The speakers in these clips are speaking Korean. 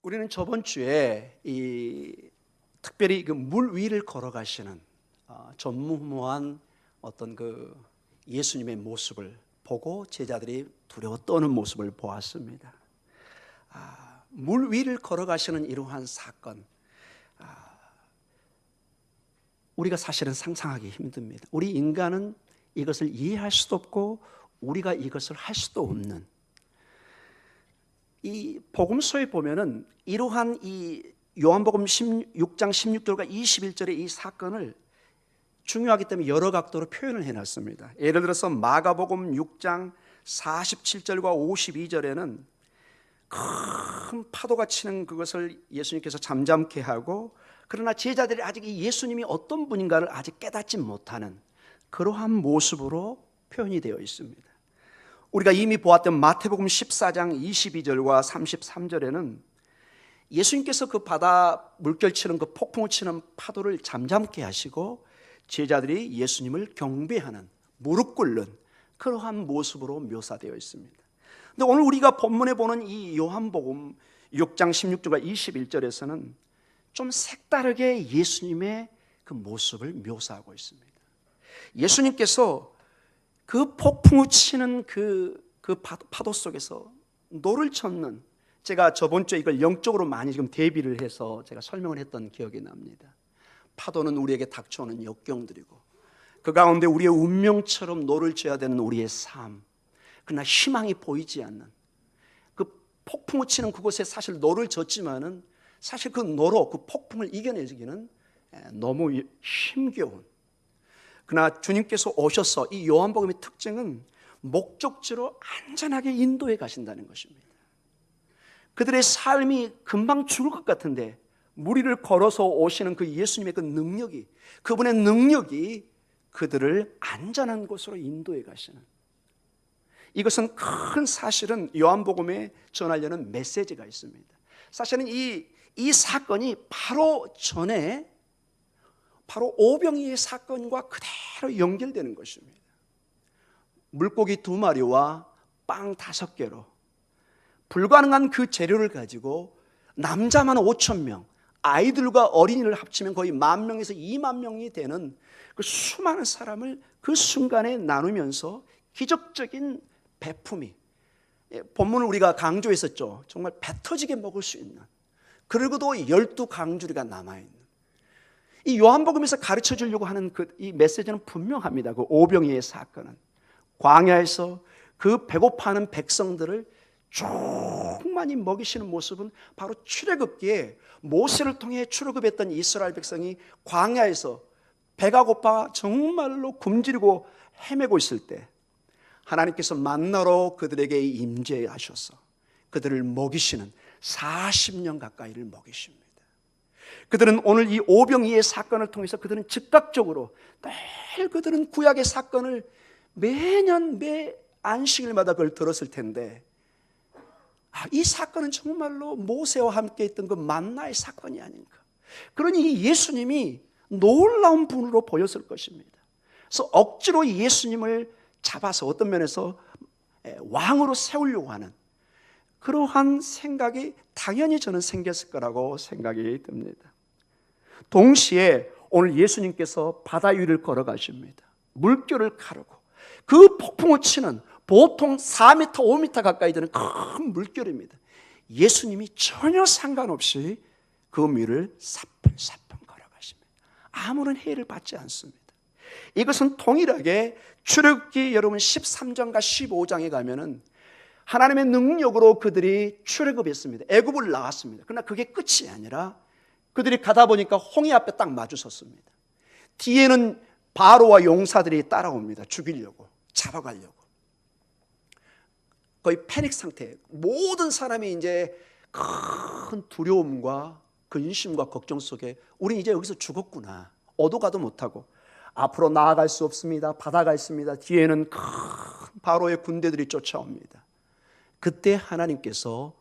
우리는 저번 주에 특별히 그 물 위를 걸어가시는 전무후무한 어떤 그 예수님의 모습을 보고 제자들이 두려워 떠는 모습을 보았습니다. 물 위를 걸어가시는 이러한 사건, 우리가 사실은 상상하기 힘듭니다. 우리 인간은 이것을 이해할 수도 없고 우리가 이것을 할 수도 없는, 이 복음서에 보면은 이러한 이 요한복음 16장 16절과 21절의 이 사건을 중요하기 때문에 여러 각도로 표현을 해놨습니다. 예를 들어서 마가복음 6장 47절과 52절에는 큰 파도가 치는 그것을 예수님께서 잠잠케 하고, 그러나 제자들이 아직 이 예수님이 어떤 분인가를 아직 깨닫지 못하는 그러한 모습으로 표현이 되어 있습니다. 우리가 이미 보았던 마태복음 14장 22절과 33절에는 예수님께서 그 바다 물결 치는 그 폭풍을 치는 파도를 잠잠케 하시고 제자들이 예수님을 경배하는, 무릎 꿇는 그러한 모습으로 묘사되어 있습니다. 그런데 오늘 우리가 본문에 보는 이 요한복음 6장 16절과 21절에서는 좀 색다르게 예수님의 그 모습을 묘사하고 있습니다. 예수님께서 그 폭풍우 치는 그 파도 속에서 노를 젓는, 제가 저번 주에 이걸 영적으로 많이 지금 대비를 해서 제가 설명을 했던 기억이 납니다. 파도는 우리에게 닥쳐오는 역경들이고 그 가운데 우리의 운명처럼 노를 져야 되는 우리의 삶, 그러나 희망이 보이지 않는 그 폭풍우 치는 그곳에 사실 노를 젓지만은 사실 그 노로, 그 폭풍을 이겨내기는 너무 힘겨운, 그러나 주님께서 오셔서 이 요한복음의 특징은 목적지로 안전하게 인도해 가신다는 것입니다. 그들의 삶이 금방 죽을 것 같은데 물 위를 걸어서 오시는 그 예수님의 그 능력이, 그분의 능력이 그들을 안전한 곳으로 인도해 가시는, 이것은 큰 사실은 요한복음에 전하려는 메시지가 있습니다. 사실은 이 사건이 바로 전에 바로 오병이의 사건과 그대로 연결되는 것입니다. 물고기 2마리와 빵 5개로 불가능한 그 재료를 가지고 남자만 5,000명, 아이들과 어린이를 합치면 거의 10,000명에서 20,000명이 되는 그 수많은 사람을 그 순간에 나누면서 기적적인 배품이, 본문을 우리가 강조했었죠. 정말 배 터지게 먹을 수 있는, 그리고도 12강주리가 남아있는, 이 요한복음에서 가르쳐 주려고 하는 이 메시지는 분명합니다. 그 오병이의 사건은 광야에서 그 배고파하는 백성들을 충만히 먹이시는 모습은 바로 출애굽기에 모세를 통해 출애굽했던 이스라엘 백성이 광야에서 배가 고파 정말로 굶주리고 헤매고 있을 때 하나님께서 만나로 그들에게 임재하셔서 그들을 먹이시는 40년 가까이를 먹이십니다. 그들은 오늘 이 오병이의 사건을 통해서 그들은 즉각적으로 늘 그들은 구약의 사건을 매년 매 안식일마다 그걸 들었을 텐데, 이 사건은 정말로 모세와 함께 있던 그 만나의 사건이 아닌가. 그러니 이 예수님이 놀라운 분으로 보였을 것입니다. 그래서 억지로 예수님을 잡아서 어떤 면에서 왕으로 세우려고 하는 그러한 생각이 당연히 저는 생겼을 거라고 생각이 듭니다. 동시에 오늘 예수님께서 바다 위를 걸어가십니다. 물결을 가르고 그 폭풍을 치는 보통 4m, 5m 가까이 되는 큰 물결입니다. 예수님이 전혀 상관없이 그 위를 사뿐사뿐 걸어가십니다. 아무런 해를 받지 않습니다. 이것은 동일하게 출애굽기 여러분 13장과 15장에 가면은 하나님의 능력으로 그들이 출애굽했습니다. 애굽을 나왔습니다. 그러나 그게 끝이 아니라 그들이 가다 보니까 홍해 앞에 딱 마주섰습니다. 뒤에는 바로와 용사들이 따라옵니다. 죽이려고, 잡아가려고. 거의 패닉 상태. 모든 사람이 이제 큰 두려움과 근심과 걱정 속에 우리 이제 여기서 죽었구나. 어도 가도 못하고 앞으로 나아갈 수 없습니다. 바다가 있습니다. 뒤에는 큰 바로의 군대들이 쫓아옵니다. 그때 하나님께서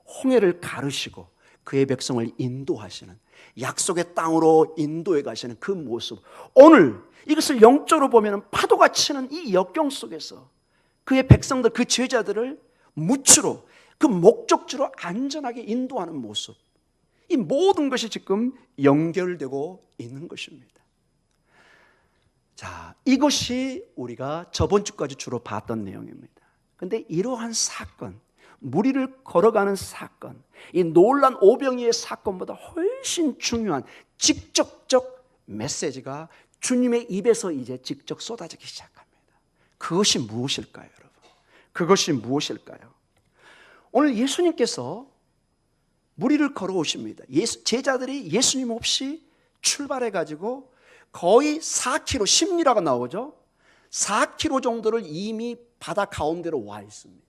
홍해를 가르시고 그의 백성을 인도하시는, 약속의 땅으로 인도해 가시는 그 모습, 오늘 이것을 영적으로 보면 파도가 치는 이 역경 속에서 그의 백성들, 그 제자들을 무추로 그 목적지로 안전하게 인도하는 모습, 이 모든 것이 지금 연결되고 있는 것입니다. 자, 이것이 우리가 저번 주까지 주로 봤던 내용입니다. 그런데 이러한 사건, 무리를 걸어가는 사건, 이 놀란 오병이의 사건보다 훨씬 중요한 직접적 메시지가 주님의 입에서 이제 직접 쏟아지기 시작합니다. 그것이 무엇일까요, 여러분? 그것이 무엇일까요? 오늘 예수님께서 무리를 걸어오십니다. 제자들이 예수님 없이 출발해가지고 거의 4km, 심리라고 나오죠. 4km 정도를 이미 바다 가운데로 와 있습니다.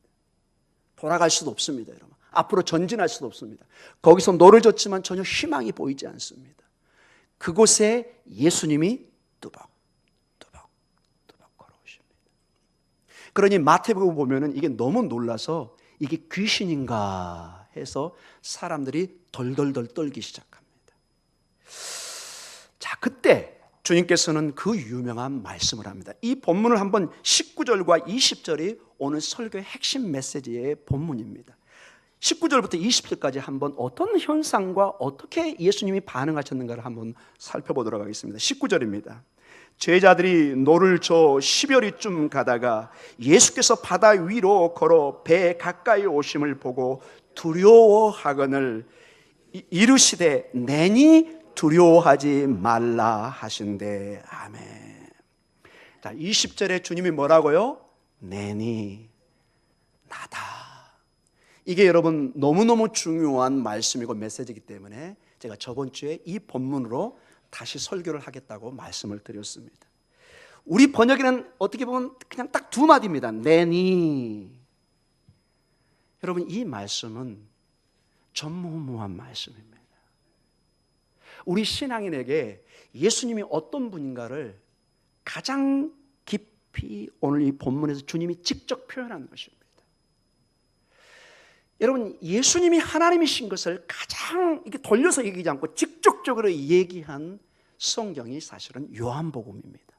돌아갈 수도 없습니다, 여러분. 앞으로 전진할 수도 없습니다. 거기서 노를 젓지만 전혀 희망이 보이지 않습니다. 그곳에 예수님이 뚜벅 걸어오십니다. 그러니 마태복음 보면은 이게 너무 놀라서 이게 귀신인가 해서 사람들이 덜덜덜 떨기 시작합니다. 자, 그때 주님께서는 그 유명한 말씀을 합니다. 이 본문을 한번 19절과 20절이 오늘 설교의 핵심 메시지의 본문입니다. 19절부터 20절까지 한번 어떤 현상과 어떻게 예수님이 반응하셨는가를 한번 살펴보도록 하겠습니다. 19절입니다. 제자들이 노를 저 10여리쯤 가다가 예수께서 바다 위로 걸어 배에 가까이 오심을 보고 두려워하거늘 이르시되 내니 두려워하지 말라 하신대. 아멘. 자, 20절에 주님이 뭐라고요? 내니 나다. 이게 여러분 너무너무 중요한 말씀이고 메시지이기 때문에 제가 저번 주에 이 본문으로 다시 설교를 하겠다고 말씀을 드렸습니다. 우리 번역에는 어떻게 보면 그냥 딱 두 마디입니다. 내니. 여러분, 이 말씀은 전무후무한 말씀입니다. 우리 신앙인에게 예수님이 어떤 분인가를 가장 깊이 오늘 이 본문에서 주님이 직접 표현한 것입니다. 여러분, 예수님이 하나님이신 것을 가장 이렇게 돌려서 얘기하지 않고 직접적으로 얘기한 성경이 사실은 요한복음입니다.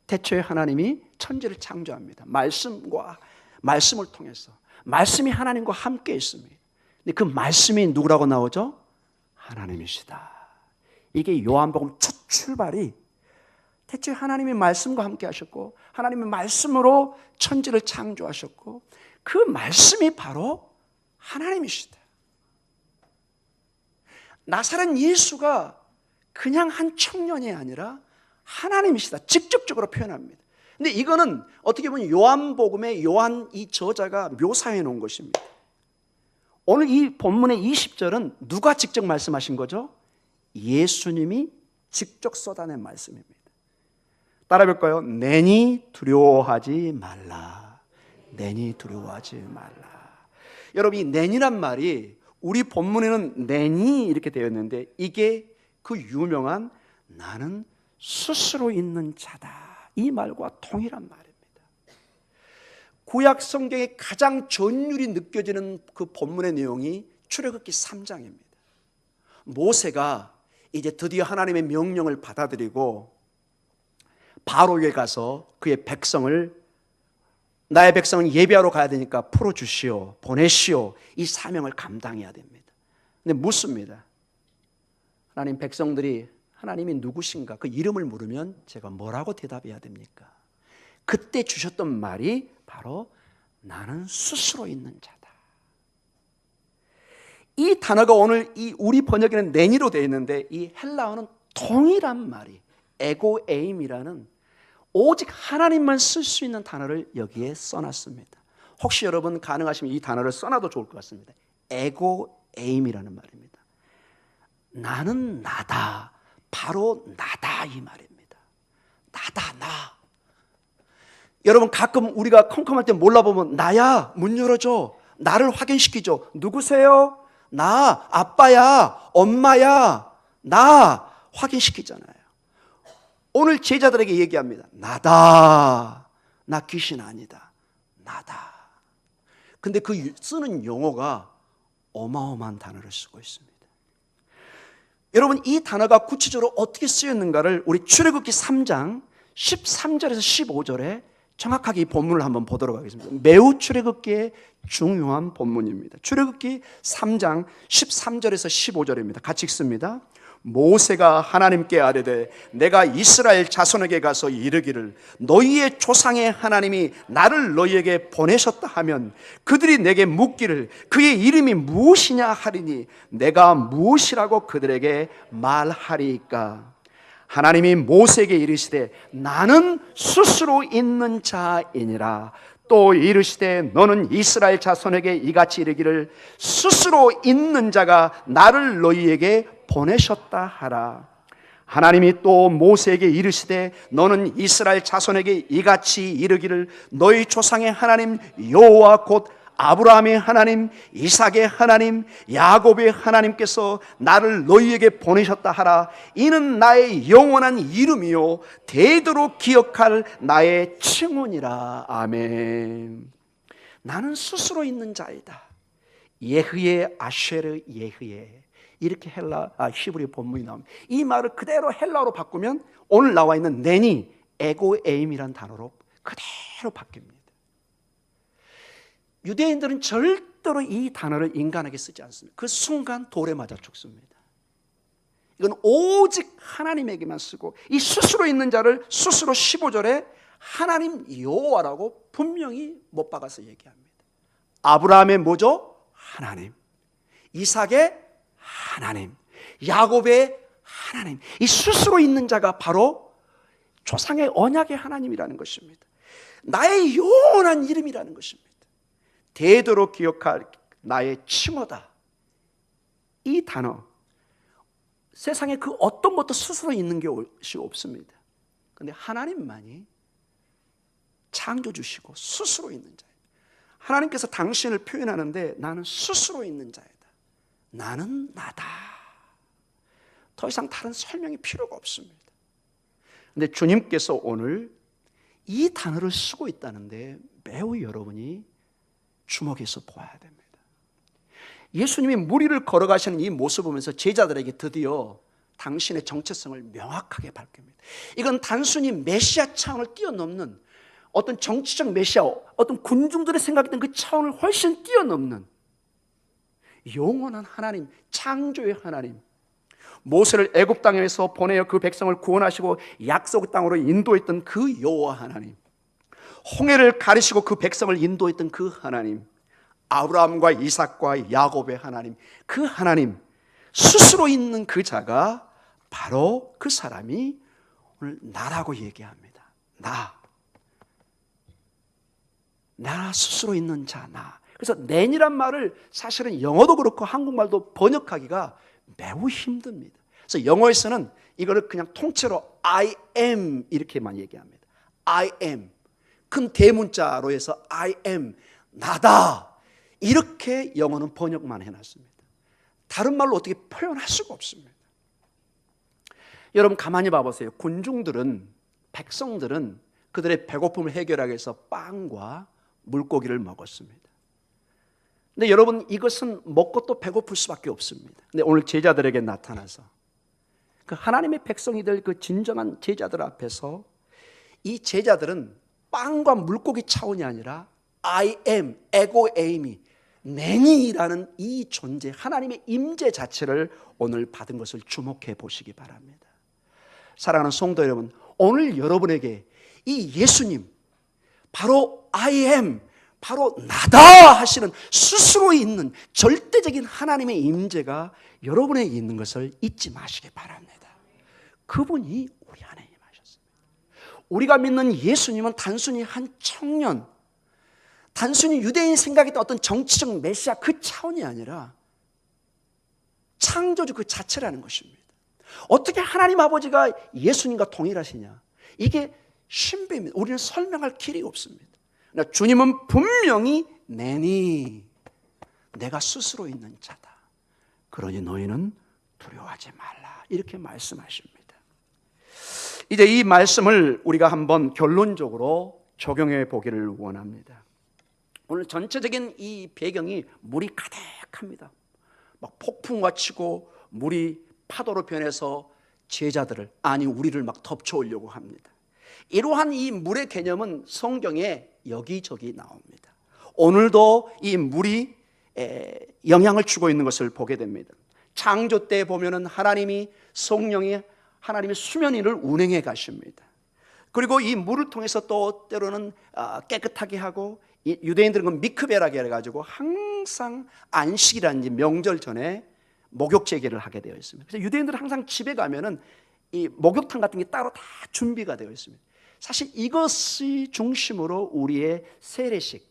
태초에 하나님이 천지를 창조합니다. 말씀을 통해서. 말씀이 하나님과 함께 있습니다. 근데 그 말씀이 누구라고 나오죠? 하나님이시다. 이게 요한복음 첫 출발이 태초에 하나님이 말씀과 함께 하셨고 하나님의 말씀으로 천지를 창조하셨고 그 말씀이 바로 하나님이시다. 나사렛 예수가 그냥 한 청년이 아니라 하나님이시다. 직접적으로 표현합니다. 근데 이거는 어떻게 보면 요한복음의 요한 이 저자가 묘사해 놓은 것입니다. 오늘 이 본문의 20절은 누가 직접 말씀하신 거죠? 예수님이 직접 쏟아낸 말씀입니다. 따라 볼까요? 내니 두려워하지 말라. 내니 두려워하지 말라. 여러분, 이 내니란 말이 우리 본문에는 내니 이렇게 되어 있는데 이게 그 유명한 나는 스스로 있는 자다. 이 말과 동일한 말입니다. 구약 성경의 가장 전율이 느껴지는 그 본문의 내용이 출애굽기 3장입니다. 모세가 이제 드디어 하나님의 명령을 받아들이고 바로에게 가서 그의 백성을 나의 백성은 예배하러 가야 되니까 풀어주시오, 보내시오. 이 사명을 감당해야 됩니다. 근데 묻습니다. 하나님, 백성들이 하나님이 누구신가? 그 이름을 물으면 제가 뭐라고 대답해야 됩니까? 그때 주셨던 말이 바로 나는 스스로 있는 자다. 이 단어가 오늘 이 우리 번역에는 내니로 되어 있는데 이 헬라어는 동일한 말이 에고에임이라는 오직 하나님만 쓸 수 있는 단어를 여기에 써놨습니다. 혹시 여러분 가능하시면 이 단어를 써놔도 좋을 것 같습니다. 에고에임이라는 말입니다. 나는 나다. 바로 나다 이 말입니다. 나다 나. 여러분 가끔 우리가 컴컴할 때 몰라보면 나야 문 열어줘. 나를 확인시키죠. 누구세요? 나 아빠야 엄마야 나 확인시키잖아요. 오늘 제자들에게 얘기합니다. 나다. 나 귀신 아니다. 나다. 근데 그 쓰는 용어가 어마어마한 단어를 쓰고 있습니다. 여러분, 이 단어가 구체적으로 어떻게 쓰였는가를 우리 출애굽기 3장 13절에서 15절에 정확하게 이 본문을 한번 보도록 하겠습니다. 매우 출애굽기의 중요한 본문입니다. 출애굽기 3장 13절에서 15절입니다. 같이 읽습니다. 모세가 하나님께 아뢰되 내가 이스라엘 자손에게 가서 이르기를 너희의 조상의 하나님이 나를 너희에게 보내셨다 하면 그들이 내게 묻기를 그의 이름이 무엇이냐 하리니 내가 무엇이라고 그들에게 말하리이까. 하나님이 모세에게 이르시되 나는 스스로 있는 자이니라. 또 이르시되 너는 이스라엘 자손에게 이같이 이르기를 스스로 있는 자가 나를 너희에게 보내셨다 하라. 하나님이 또 모세에게 이르시되 너는 이스라엘 자손에게 이같이 이르기를 너희 조상의 하나님 여호와 곧 아브라함의 하나님, 이삭의 하나님, 야곱의 하나님께서 나를 너희에게 보내셨다 하라. 이는 나의 영원한 이름이요 대대로 기억할 나의 칭언이라. 아멘. 나는 스스로 있는 자이다. 예흐예 아쉐르 예흐예, 이렇게 히브리 본문이 나옵니다. 이 말을 그대로 헬라어로 바꾸면 오늘 나와 있는 네니 에고에임이란 단어로 그대로 바뀝니다. 유대인들은 절대로 이 단어를 인간에게 쓰지 않습니다. 그 순간 돌에 맞아 죽습니다. 이건 오직 하나님에게만 쓰고, 이 스스로 있는 자를 스스로 15절에 하나님 여호와라고 분명히 못 박아서 얘기합니다. 아브라함의 뭐죠? 하나님. 이삭의 하나님. 야곱의 하나님. 이 스스로 있는 자가 바로 조상의 언약의 하나님이라는 것입니다. 나의 영원한 이름이라는 것입니다. 대대로 기억할 나의 칭호다. 이 단어, 세상에 그 어떤 것도 스스로 있는 것이 없습니다. 그런데 하나님만이 창조주시고 스스로 있는 자예요. 하나님께서 당신을 표현하는데 나는 스스로 있는 자이다. 나는 나다. 더 이상 다른 설명이 필요가 없습니다. 그런데 주님께서 오늘 이 단어를 쓰고 있다는데 매우 여러분이 주목해서 보아야 됩니다. 예수님이 무리를 걸어가시는 이 모습을 보면서 제자들에게 드디어 당신의 정체성을 명확하게 밝힙니다. 이건 단순히 메시아 차원을 뛰어넘는 어떤 정치적 메시아, 어떤 군중들의 생각했던 그 차원을 훨씬 뛰어넘는 영원한 하나님, 창조의 하나님, 모세를 애굽 땅에서 보내어 그 백성을 구원하시고 약속의 땅으로 인도했던 그 여호와 하나님, 홍해를 가르시고 그 백성을 인도했던 그 하나님, 아브라함과 이삭과 야곱의 하나님, 그 하나님 스스로 있는 그 자가 바로 그 사람이 오늘 나라고 얘기합니다. 나 스스로 있는 자, 나. 그래서 내니란 말을 사실은 영어도 그렇고 한국말도 번역하기가 매우 힘듭니다. 그래서 영어에서는 이거를 그냥 통째로 I am 이렇게만 얘기합니다. I am. 큰 대문자로 해서 I am, 나다. 이렇게 영어는 번역만 해놨습니다. 다른 말로 어떻게 표현할 수가 없습니다. 여러분 가만히 봐보세요. 군중들은, 백성들은 그들의 배고픔을 해결하기 위해서 빵과 물고기를 먹었습니다. 근데 여러분 이것은 먹고 또 배고플 수밖에 없습니다. 근데 오늘 제자들에게 나타나서 그 하나님의 백성이 될 그 진정한 제자들 앞에서 이 제자들은 빵과 물고기 차원이 아니라 I am, 에고 에임이, 내니라는 이 존재, 하나님의 임재 자체를 오늘 받은 것을 주목해 보시기 바랍니다. 사랑하는 성도 여러분, 오늘 여러분에게 이 예수님, 바로 I am, 바로 나다 하시는 스스로 있는 절대적인 하나님의 임재가 여러분에게 있는 것을 잊지 마시기 바랍니다. 그분이 우리 안에 임하셨습니다. 우리가 믿는 예수님은 단순히 한 청년, 단순히 유대인 생각했던 어떤 정치적 메시아 그 차원이 아니라 창조주 그 자체라는 것입니다. 어떻게 하나님 아버지가 예수님과 동일하시냐? 이게 신비입니다. 우리는 설명할 길이 없습니다. 그러나 주님은 분명히 내니 내가 스스로 있는 자다. 그러니 너희는 두려워하지 말라. 이렇게 말씀하십니다. 이제 이 말씀을 우리가 한번 결론적으로 적용해 보기를 원합니다. 오늘 전체적인 이 배경이 물이 가득합니다. 막 폭풍과 치고 물이 파도로 변해서 제자들을, 아니 우리를 막 덮쳐오려고 합니다. 이러한 이 물의 개념은 성경에 여기저기 나옵니다. 오늘도 이 물이 영향을 주고 있는 것을 보게 됩니다. 창조 때 보면은 하나님이 성령이 하나님의 수면 위를 운행해 가십니다. 그리고 이 물을 통해서 또 때로는 깨끗하게 하고, 유대인들은 그 미크베라게 해가지고 항상 안식이라든지 명절 전에 목욕 재개를 하게 되어 있습니다. 그래서 유대인들은 항상 집에 가면은 이 목욕탕 같은 게 따로 다 준비가 되어 있습니다. 사실 이것이 중심으로 우리의 세례식,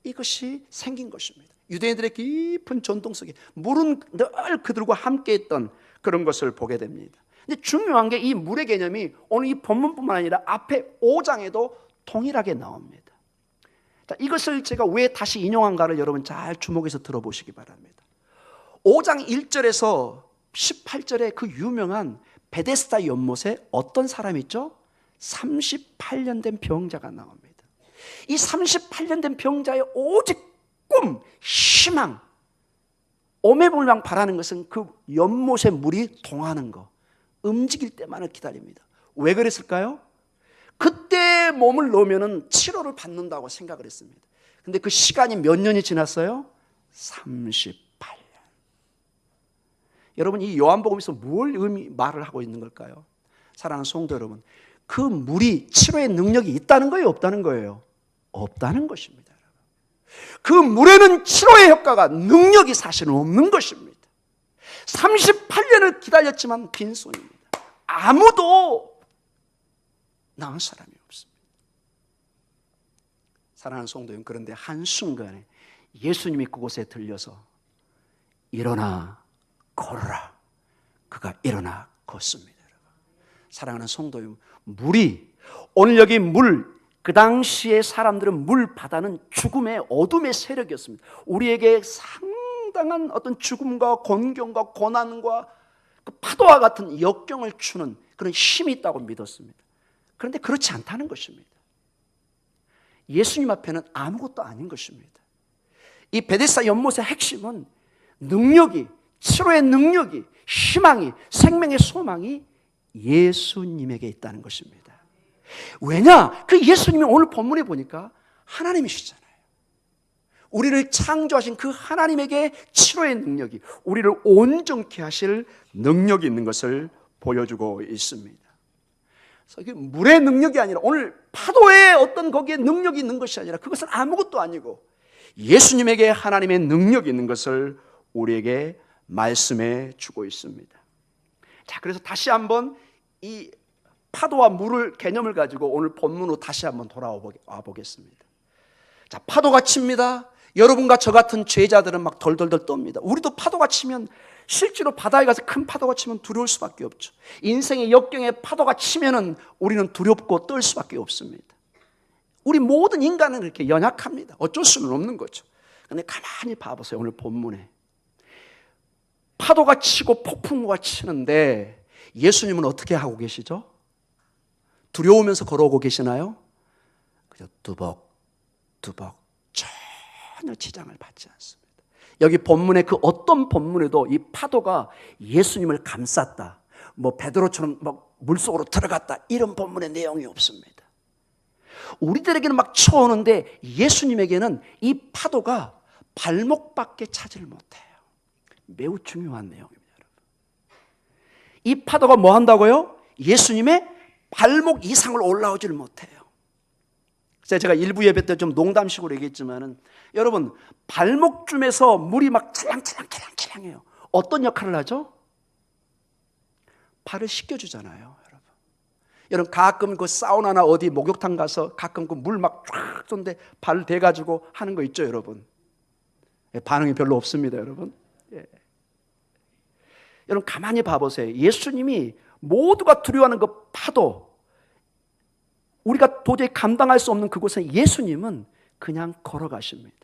이것이 생긴 것입니다. 유대인들의 깊은 전통 속에 물은 늘 그들과 함께 있던 그런 것을 보게 됩니다. 근데 중요한 게 이 물의 개념이 오늘 이 본문뿐만 아니라 앞에 5장에도 동일하게 나옵니다. 자, 이것을 제가 왜 다시 인용한가를 여러분 잘 주목해서 들어보시기 바랍니다. 5장 1절에서 18절에 그 유명한 베데스다 연못에 어떤 사람이 있죠? 38년 된 병자가 나옵니다. 이 38년 된 병자의 오직 꿈, 희망, 오매불망 바라는 것은 그 연못에 물이 동하는 거, 움직일 때만을 기다립니다. 왜 그랬을까요? 그때 몸을 넣으면 치료를 받는다고 생각을 했습니다. 근데 그 시간이 몇 년이 지났어요? 38년. 여러분, 이 요한복음에서 뭘 말을 하고 있는 걸까요? 사랑하는 성도 여러분, 그 물이 치료의 능력이 있다는 거예요, 없다는 거예요? 없다는 것입니다. 그 물에는 치료의 효과가, 능력이 사실은 없는 것입니다. 38년을 기다렸지만 빈손입니다. 아무도 나은 사람이 없습니다. 사랑하는 성도 여러분, 그런데 한순간에 예수님이 그곳에 들려서 일어나 걸어라, 그가 일어나 걷습니다. 사랑하는 성도 여러분, 물이, 오늘 여기 물, 그 당시에 사람들은 물 바다는 죽음의 어둠의 세력이었습니다. 우리에게 상당한 어떤 죽음과 곤경과 고난과 그 파도와 같은 역경을 주는 그런 힘이 있다고 믿었습니다. 그런데 그렇지 않다는 것입니다. 예수님 앞에는 아무것도 아닌 것입니다. 이 베데스다 연못의 핵심은 능력이, 치료의 능력이, 희망이, 생명의 소망이 예수님에게 있다는 것입니다. 왜냐? 그 예수님이 오늘 본문에 보니까 하나님이시잖아요. 우리를 창조하신 그 하나님에게 치료의 능력이, 우리를 온전케 하실 능력이 있는 것을 보여주고 있습니다. 그래서 이게 물의 능력이 아니라, 오늘 파도에 어떤 거기에 능력이 있는 것이 아니라, 그것은 아무것도 아니고 예수님에게 하나님의 능력이 있는 것을 우리에게 말씀해 주고 있습니다. 자, 그래서 다시 한번 이 파도와 물을 개념을 가지고 오늘 본문으로 다시 한번 돌아와 보겠습니다. 자, 파도가 칩니다. 여러분과 저 같은 죄자들은 막 덜덜덜 떱니다. 우리도 파도가 치면, 실제로 바다에 가서 큰 파도가 치면 두려울 수밖에 없죠. 인생의 역경에 파도가 치면은 우리는 두렵고 떨 수밖에 없습니다. 우리 모든 인간은 그렇게 연약합니다. 어쩔 수는 없는 거죠. 그런데 가만히 봐보세요. 오늘 본문에 파도가 치고 폭풍우가 치는데 예수님은 어떻게 하고 계시죠? 두려우면서 걸어오고 계시나요? 그저 두벅두벅 전혀 지장을 받지 않습니다. 여기 본문에 그 어떤 본문에도 이 파도가 예수님을 감쌌다, 뭐 베드로처럼 막 물속으로 들어갔다, 이런 본문의 내용이 없습니다. 우리들에게는 막 쳐오는데 예수님에게는 이 파도가 발목밖에 차지를 못해요. 매우 중요한 내용입니다. 여러분, 이 파도가 뭐 한다고요? 예수님의 발목 이상을 올라오지를 못해요. 제가 일부 예배 때 좀 농담식으로 얘기했지만은, 여러분, 발목쯤에서 물이 막 찰랑찰랑해요. 어떤 역할을 하죠? 발을 씻겨주잖아요. 여러분, 가끔 그 사우나나 어디 목욕탕 가서 가끔 그 물 막 쫙 쏘는데 발 대가지고 하는 거 있죠, 여러분. 반응이 별로 없습니다, 여러분. 예. 여러분, 가만히 봐보세요. 예수님이 모두가 두려워하는 그 파도, 우리가 도저히 감당할 수 없는 그곳에 예수님은 그냥 걸어가십니다.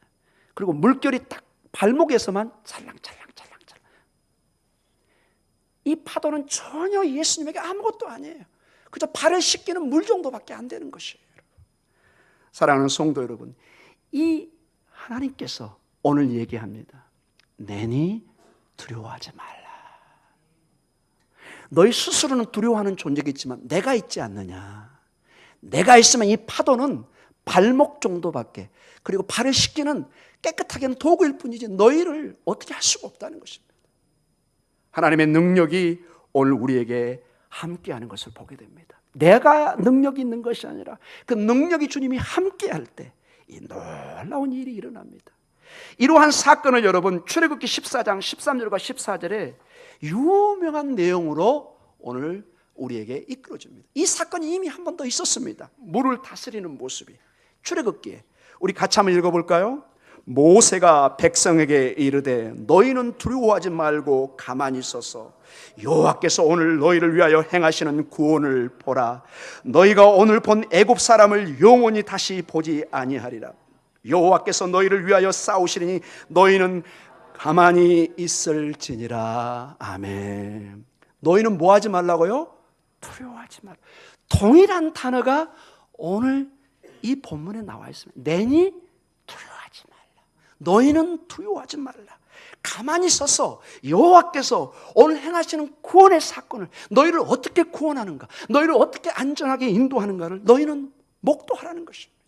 그리고 물결이 딱 발목에서만 찰랑찰랑. 이 파도는 전혀 예수님에게 아무것도 아니에요. 그저 발을 씻기는 물 정도밖에 안 되는 것이에요. 사랑하는 성도 여러분, 이 하나님께서 오늘 얘기합니다. 내니 두려워하지 말라. 너희 스스로는 두려워하는 존재겠지만 내가 있지 않느냐, 내가 있으면 이 파도는 발목 정도밖에, 그리고 발을 씻기는 깨끗하게 하는 도구일 뿐이지 너희를 어떻게 할 수가 없다는 것입니다. 하나님의 능력이 오늘 우리에게 함께하는 것을 보게 됩니다. 내가 능력이 있는 것이 아니라 그 능력이 주님이 함께할 때 이 놀라운 일이 일어납니다. 이러한 사건을 여러분 출애굽기 14장 13절과 14절에 유명한 내용으로 오늘 우리에게 이끌어줍니다. 이 사건이 이미 한 번 더 있었습니다. 물을 다스리는 모습이 출애굽기에. 우리 같이 한번 읽어볼까요? 모세가 백성에게 이르되 너희는 두려워하지 말고 가만히 있어서 여호와께서 오늘 너희를 위하여 행하시는 구원을 보라. 너희가 오늘 본 애굽 사람을 영원히 다시 보지 아니하리라. 여호와께서 너희를 위하여 싸우시리니 너희는 가만히 있을지니라. 아멘. 너희는 뭐 하지 말라고요? 두려워하지 말라. 동일한 단어가 오늘 이 본문에 나와 있습니다. 내니 두려워하지 말라. 너희는 두려워하지 말라. 가만히 서서 여호와께서 오늘 행하시는 구원의 사건을, 너희를 어떻게 구원하는가, 너희를 어떻게 안전하게 인도하는가를 너희는 목도하라는 것입니다.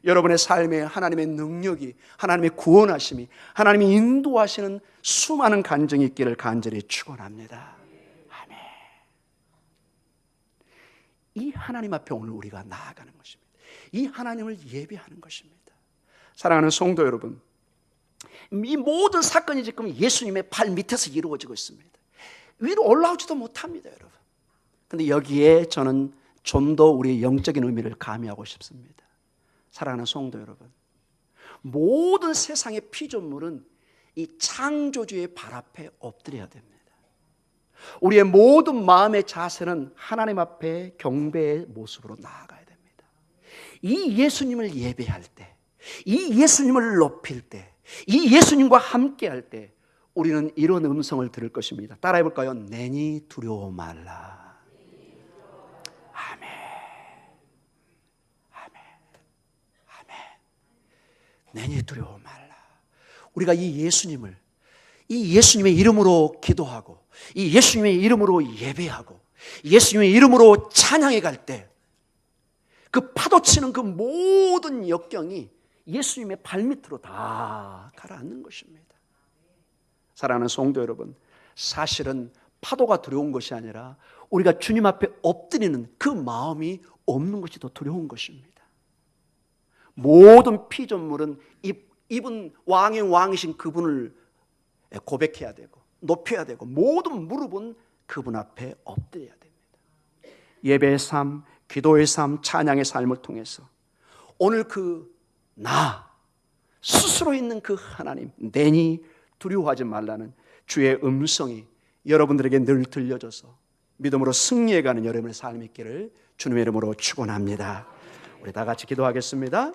여러분의 삶에 하나님의 능력이, 하나님의 구원하심이, 하나님이 인도하시는 수많은 간증이 있기를 간절히 축원합니다. 아멘. 이 하나님 앞에 오늘 우리가 나아가는 것입니다. 이 하나님을 예배하는 것입니다. 사랑하는 성도 여러분, 이 모든 사건이 지금 예수님의 발 밑에서 이루어지고 있습니다. 위로 올라오지도 못합니다, 여러분. 그런데 여기에 저는 좀 더 우리의 영적인 의미를 가미하고 싶습니다. 사랑하는 성도 여러분, 모든 세상의 피조물은 이 창조주의 발 앞에 엎드려야 됩니다. 우리의 모든 마음의 자세는 하나님 앞에 경배의 모습으로 나아가야 됩니다. 이 예수님을 예배할 때, 이 예수님을 높일 때, 이 예수님과 함께 할 때 우리는 이런 음성을 들을 것입니다. 따라해 볼까요? 내니 두려워 말라. 아멘. 아멘. 아멘. 내니 두려워 말라. 우리가 이 예수님의 이름으로 기도하고, 이 예수님의 이름으로 예배하고, 예수님의 이름으로 찬양해 갈 때 그 파도치는 그 모든 역경이 예수님의 발밑으로 다 가라앉는 것입니다. 사랑하는 성도 여러분, 사실은 파도가 두려운 것이 아니라 우리가 주님 앞에 엎드리는 그 마음이 없는 것이 더 두려운 것입니다. 모든 피조물은 이분 왕의 왕이신 그분을 고백해야 되고 높여야 되고, 모든 무릎은 그분 앞에 엎드려야 됩니다. 예배의 삶, 기도의 삶, 찬양의 삶을 통해서 오늘 나 스스로 있는 그 하나님, 내니 두려워하지 말라는 주의 음성이 여러분들에게 늘 들려져서 믿음으로 승리해가는 여러분의 삶이 있기를 주님의 이름으로 축원합니다. 우리 다 같이 기도하겠습니다.